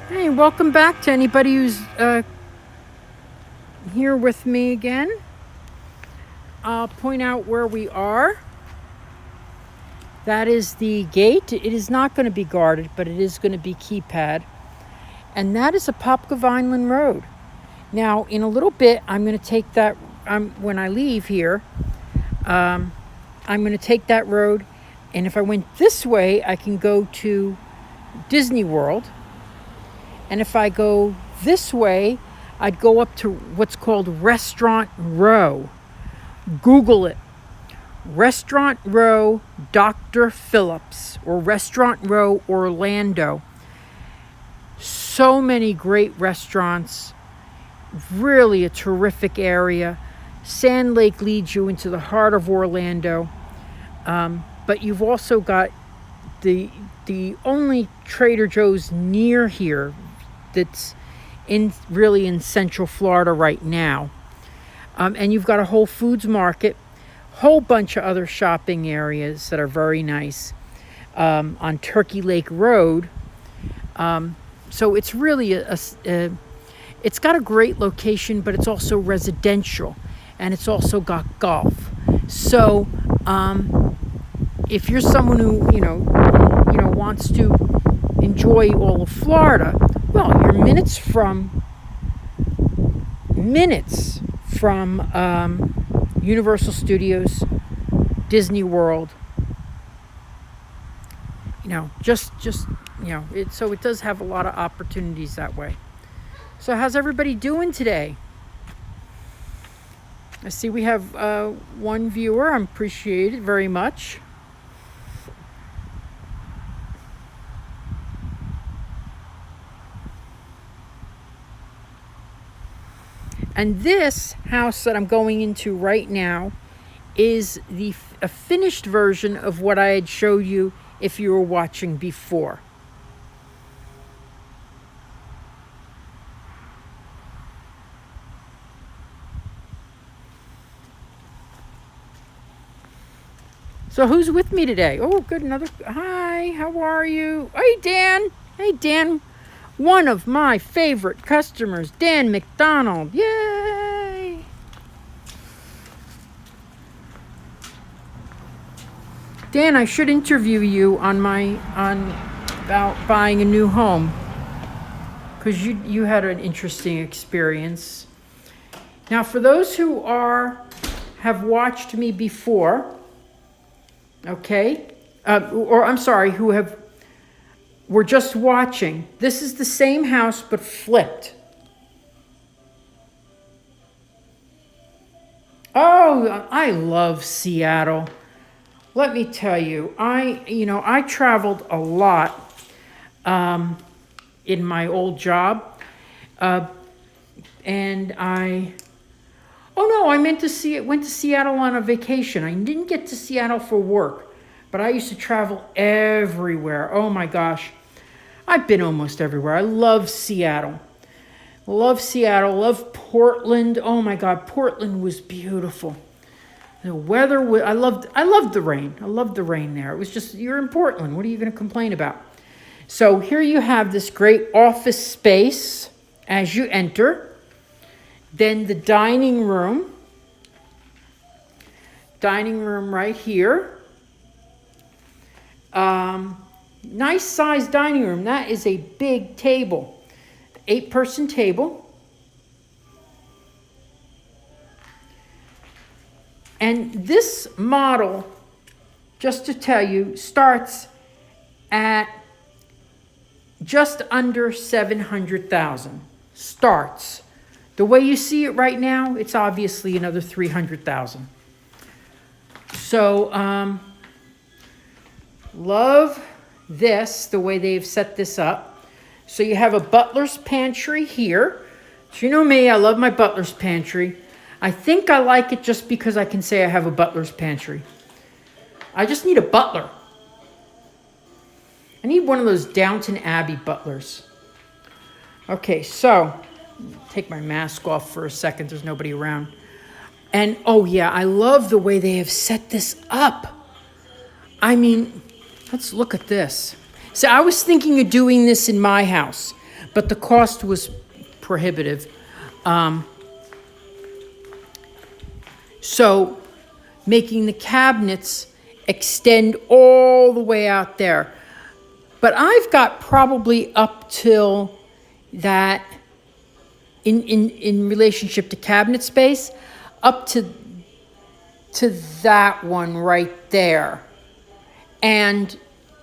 Hey, welcome back to anybody who's here with me again. I'll point out where we are. That is the gate. It is not going to be guarded, but it is going to be keypad. And that is Apopka Vineland Road. Now, in a little bit, I'm going to take that, when I leave here, I'm going to take that road. And if I went this way, I can go to Disney World. And if I go this way, I'd go up to what's called Restaurant Row. Google it. Restaurant Row Dr. Phillips or Restaurant Row Orlando. So many great restaurants. Really a terrific area. Sand Lake leads you into the heart of Orlando. But you've also got the only Trader Joe's near here that's really in Central Florida right now. And you've got a Whole Foods market, whole bunch of other shopping areas that are very nice on Turkey Lake Road. So it's really it's got a great location, but it's also residential, and it's also got golf. So if you're someone who wants to enjoy all of Florida, well, you're minutes from Universal Studios, Disney World. So it does have a lot of opportunities that way. So how's everybody doing today? I see we have one viewer. I appreciate it very much. And this house that I'm going into right now is a finished version of what I had showed you if you were watching before. So who's with me today? Oh, good. Hi, how are you? Hey, Dan. Hey, Dan. One of my favorite customers, Dan McDonald. Yay! Dan, I should interview you about buying a new home, because you had an interesting experience. Now, for those who have watched me before, okay, we're just watching. This is the same house, but flipped. Oh, I love Seattle. Let me tell you, I traveled a lot in my old job. I went to Seattle on a vacation. I didn't get to Seattle for work, but I used to travel everywhere. Oh my gosh. I've been almost everywhere. I love Seattle. Love Portland. Oh my God, Portland was beautiful. The weather was, I loved the rain. I loved the rain there. It was just, you're in Portland. What are you going to complain about? So here you have this great office space as you enter. Then the dining room. Dining room right here. Nice sized dining room. That is a big table. 8-person table. And this model, just to tell you, starts at just under $700,000. Starts. The way you see it right now, it's obviously another $300,000. So, love this, the way they've set this up. So you have a butler's pantry here. So you know me, I love my butler's pantry. I think I like it just because I can say I have a butler's pantry. I just need a butler. I need one of those Downton Abbey butlers. Okay, so take my mask off for a second. There's nobody around. And oh yeah, I love the way they have set this up. I mean, let's look at this. So I was thinking of doing this in my house, but the cost was prohibitive. So making the cabinets extend all the way out there. But I've got probably up till that, in relationship to cabinet space, up to that one right there. And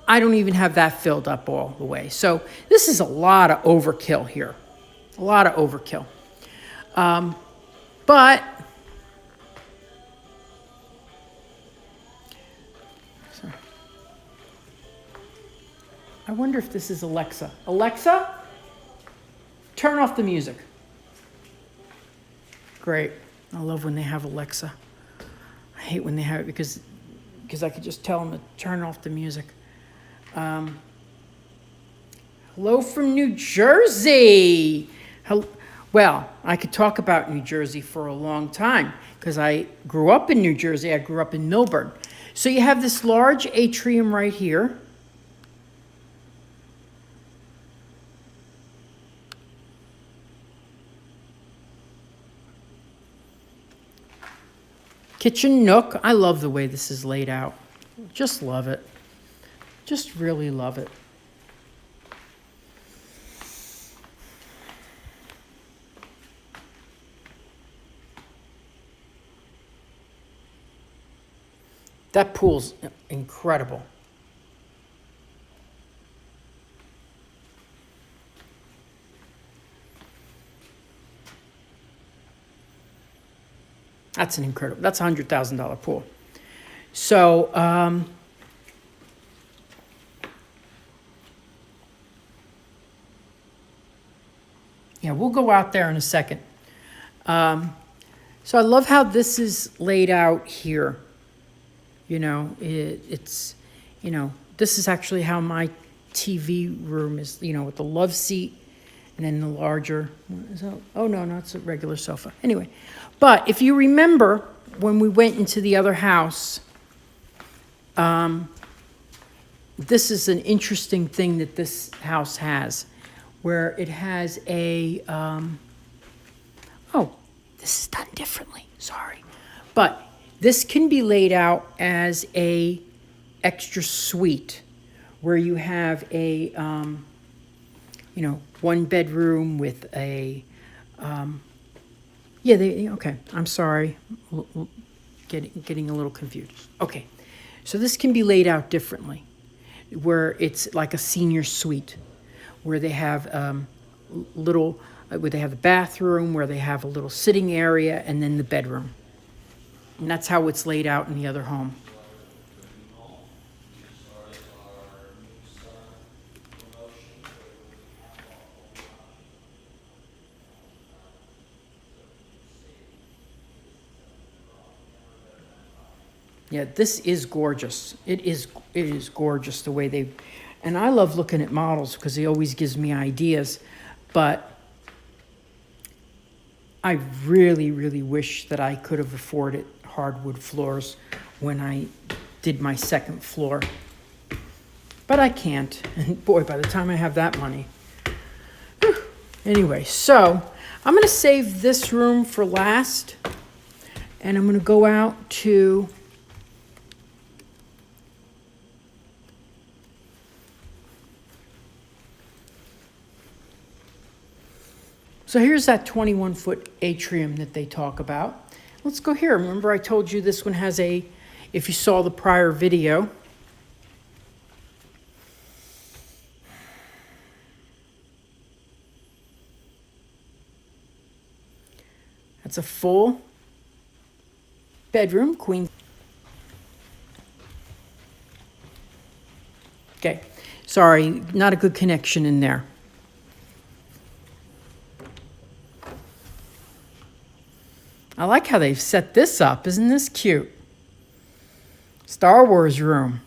I don't even have that filled up all the way. So this is a lot of overkill here. A lot of overkill. But I wonder if this is Alexa. Alexa, turn off the music. Great. I love when they have Alexa. I hate when they have it because I could just tell them to turn off the music. Hello from New Jersey. Well, I could talk about New Jersey for a long time because I grew up in New Jersey. I grew up in Millburn. So you have this large atrium right here. Kitchen nook. I love the way this is laid out. Just love it. Just really love it. That pool's incredible. That's an incredible, that's a $100,000 pool. So, yeah, we'll go out there in a second. So I love how this is laid out here. You know, it's, you know, this is actually how my TV room is, you know, with the love seat and then the larger, oh no, it's a regular sofa. Anyway, but if you remember when we went into the other house, this is an interesting thing that this house has, where it has a, oh, this is done differently, sorry. But this can be laid out as a extra suite, where you have a, you know, one bedroom with a, okay, I'm sorry, getting a little confused. Okay, so this can be laid out differently, where it's like a senior suite, where they have where they have the bathroom, where they have a little sitting area, and then the bedroom. And that's how it's laid out in the other home. Yeah, this is gorgeous. It is gorgeous the way they, and I love looking at models because they always gives me ideas, but I really, really wish that I could have afforded hardwood floors when I did my second floor. But I can't, and boy, by the time I have that money. Whew. Anyway, so I'm gonna save this room for last, and I'm gonna go out to so here's that 21-foot atrium that they talk about. Let's go here. Remember I told you this one has a, if you saw the prior video, that's a full bedroom, queen. Okay, sorry, not a good connection in there. I like how they've set this up. Isn't this cute? Star Wars room.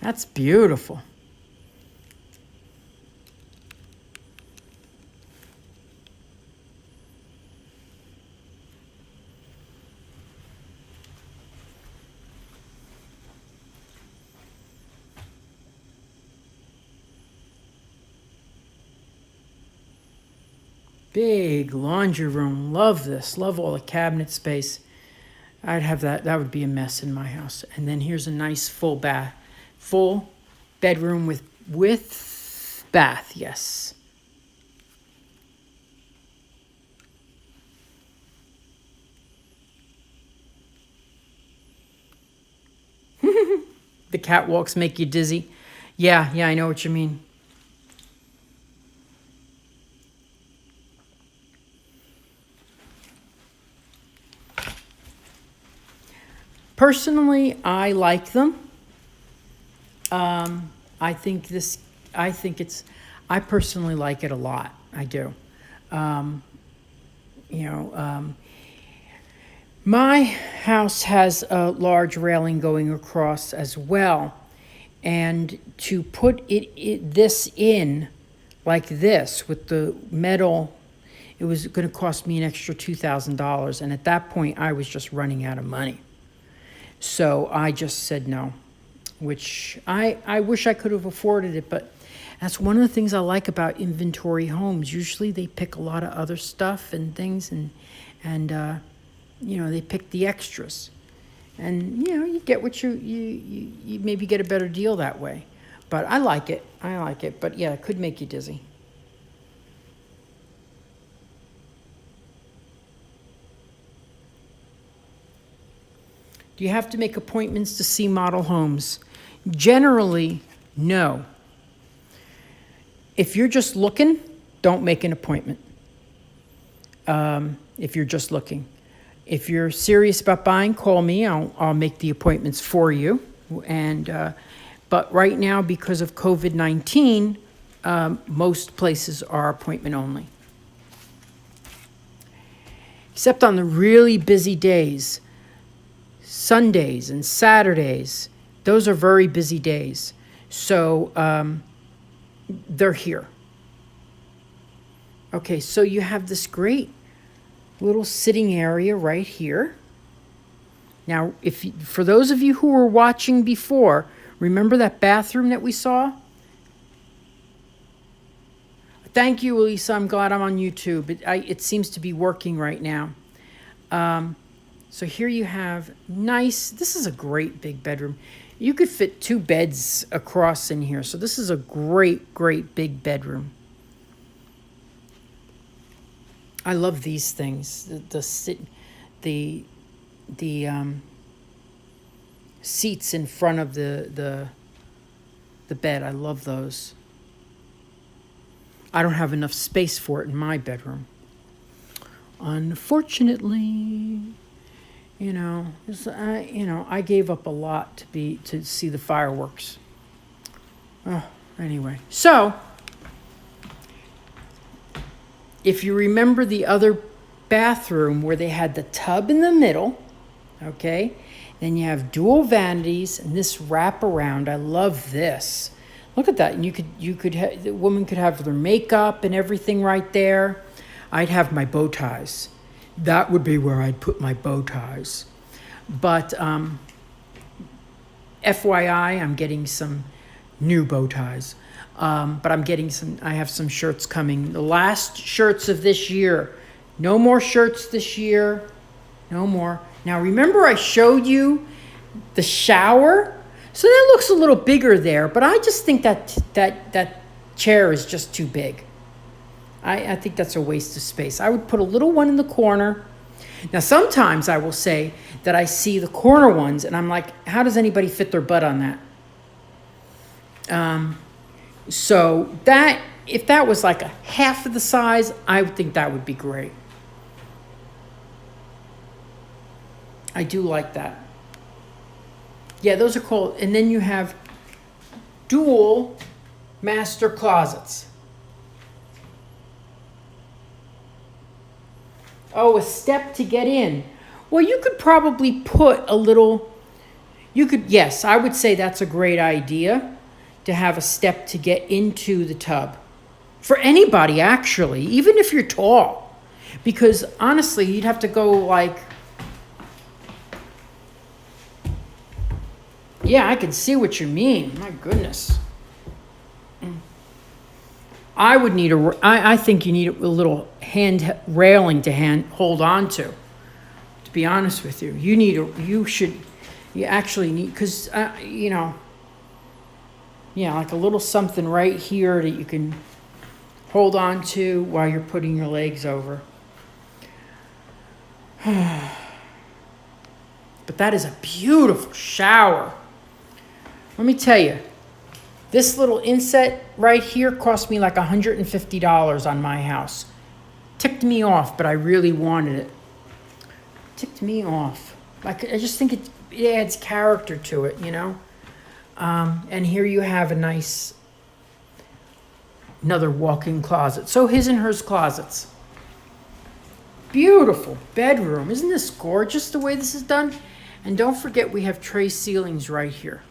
That's beautiful. Big laundry room. Love this. Love all the cabinet space. I'd have that. That would be a mess in my house. And then here's a nice full bedroom with bath. Yes. The catwalks make you dizzy. Yeah, I know what you mean. Personally, I like them. I think I personally like it a lot. I do. You know, my house has a large railing going across as well. And to put this in like this with the metal, it was going to cost me an extra $2,000. And at that point, I was just running out of money. So I just said no, which I wish I could have afforded it. But that's one of the things I like about inventory homes. Usually they pick a lot of other stuff and things, and you know, they pick the extras. And, you know, you get what you maybe get a better deal that way. But I like it. But, yeah, it could make you dizzy. Do you have to make appointments to see model homes? Generally, no. If you're just looking, don't make an appointment. If you're just looking. If you're serious about buying, call me. I'll make the appointments for you. But right now, because of COVID-19, most places are appointment only. Except on the really busy days, Sundays and Saturdays, those are very busy days. So they're here. Okay, so you have this great little sitting area right here. Now, for those of you who were watching before, remember that bathroom that we saw? Thank you, Elisa. I'm glad I'm on YouTube. It seems to be working right now. So here you have this is a great big bedroom. You could fit 2 beds across in here. So this is a great, great big bedroom. I love these things. The seats in front of the bed. I love those. I don't have enough space for it in my bedroom, unfortunately. I gave up a lot to see the fireworks. Anyway, so if you remember the other bathroom where they had the tub in the middle, okay, then you have dual vanities and this wraparound. I love this. Look at that. And the woman could have their makeup and everything right there. I'd have my bow ties. That would be where I'd put my bow ties. But FYI, I'm getting some new bow ties. But I have some shirts coming. The last shirts of this year. No more shirts this year. No more. Now, remember I showed you the shower? So that looks a little bigger there, but I just think that chair is just too big. I think that's a waste of space. I would put a little one in the corner. Now, sometimes I will say that I see the corner ones, and I'm like, how does anybody fit their butt on that? So if that was like a half of the size, I would think that would be great. I do like that. Yeah, those are cool. And then you have dual master closets. Oh, a step to get in. Well, you could probably put a little, yes, I would say that's a great idea to have a step to get into the tub. For anybody, actually, even if you're tall. Because honestly, you'd have to go like, yeah, I can see what you mean. My goodness. I would need I think you need a little hand railing to hold on to be honest with you. You actually need, because, like a little something right here that you can hold on to while you're putting your legs over. But that is a beautiful shower. Let me tell you, this little inset right here cost me like $150 on my house. Ticked me off, but I really wanted it. Ticked me off. I just think it adds character to it, And here you have another walk-in closet. So his and hers closets. Beautiful bedroom. Isn't this gorgeous the way this is done? And don't forget we have tray ceilings right here.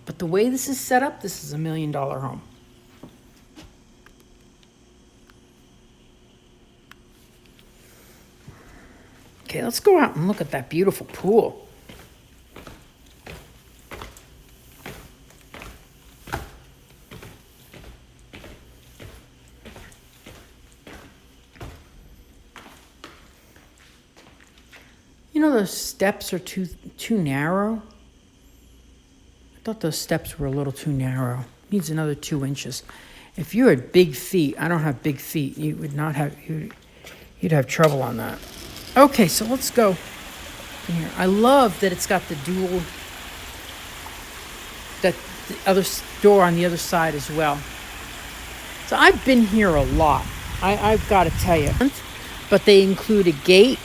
But the way this is set up, this is $1 million home. Okay, let's go out and look at that beautiful pool. Those steps are too narrow. I thought those steps were a little too narrow. Needs another 2 inches. If you had big feet, I don't have big feet. You would not have. You'd have trouble on that. Okay, so let's go in here. I love that it's got the other door on the other side as well. So I've been here a lot. I've got to tell you. But they include a gate,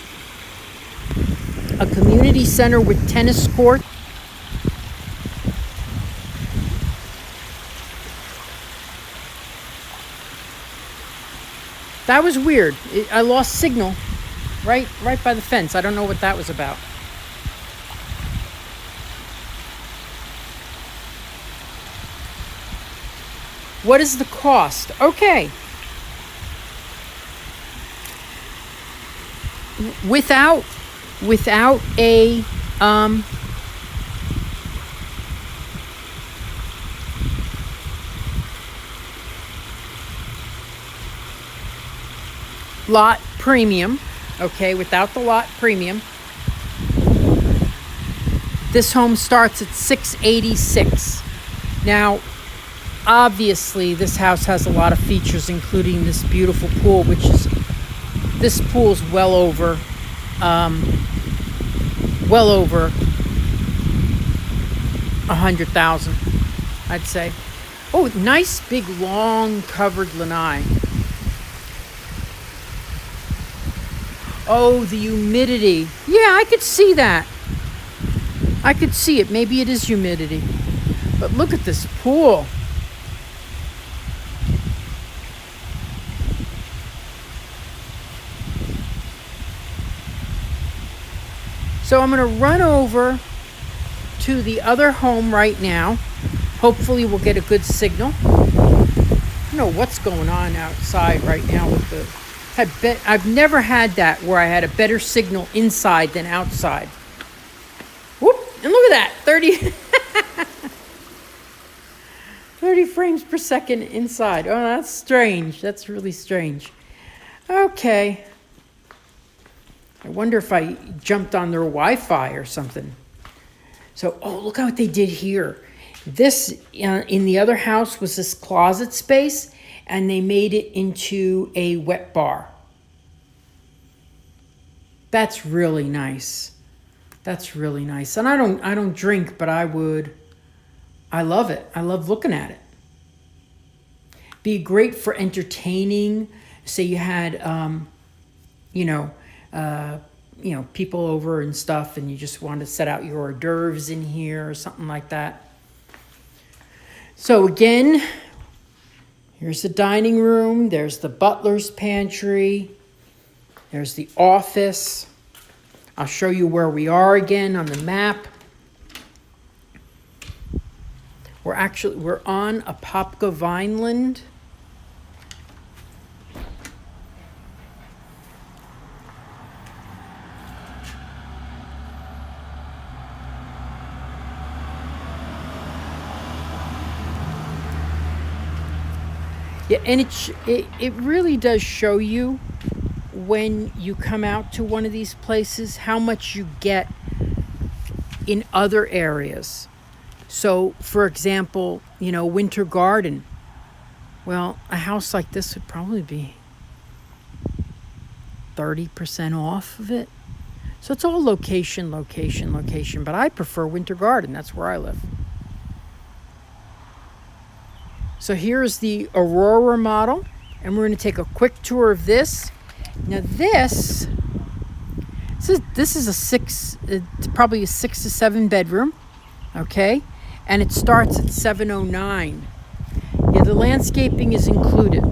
a community center with tennis court, that was weird. I lost signal right by the fence. I don't know what that was about. What is the cost? Okay. Without a lot premium, okay, without the lot premium, this home starts at $686. Now, obviously, this house has a lot of features, including this beautiful pool, this pool's well over 100,000, I'd say. Oh, nice big long covered lanai. Oh, the humidity. Yeah, I could see that. I could see it. Maybe it is humidity. But look at this pool. So I'm going to run over to the other home right now. Hopefully we'll get a good signal. I don't know what's going on outside right now with I've never had that where I had a better signal inside than outside. Whoop, and look at that, 30 frames per second inside. Oh, that's strange. That's really strange. Okay. I wonder if I jumped on their Wi-Fi or something. So, look at what they did here. This, in the other house, was this closet space, and they made it into a wet bar. That's really nice. That's really nice. And I don't drink, but I love it. I love looking at it. Be great for entertaining. Say you had, people over and stuff, and you just want to set out your hors d'oeuvres in here or something like that. So again, here's the dining room. There's the butler's pantry. There's the office. I'll show you where we are again on the map. We're on Apopka Vineland. Yeah, and it really does show you when you come out to one of these places how much you get in other areas. So, for example, Winter Garden. Well, a house like this would probably be 30% off of it. So it's all location, location, location. But I prefer Winter Garden. That's where I live. So here's the Aurora model. And we're going to take a quick tour of this. Now this is probably a 6 to 7 bedroom. Okay. And it starts at $709. Yeah, the landscaping is included.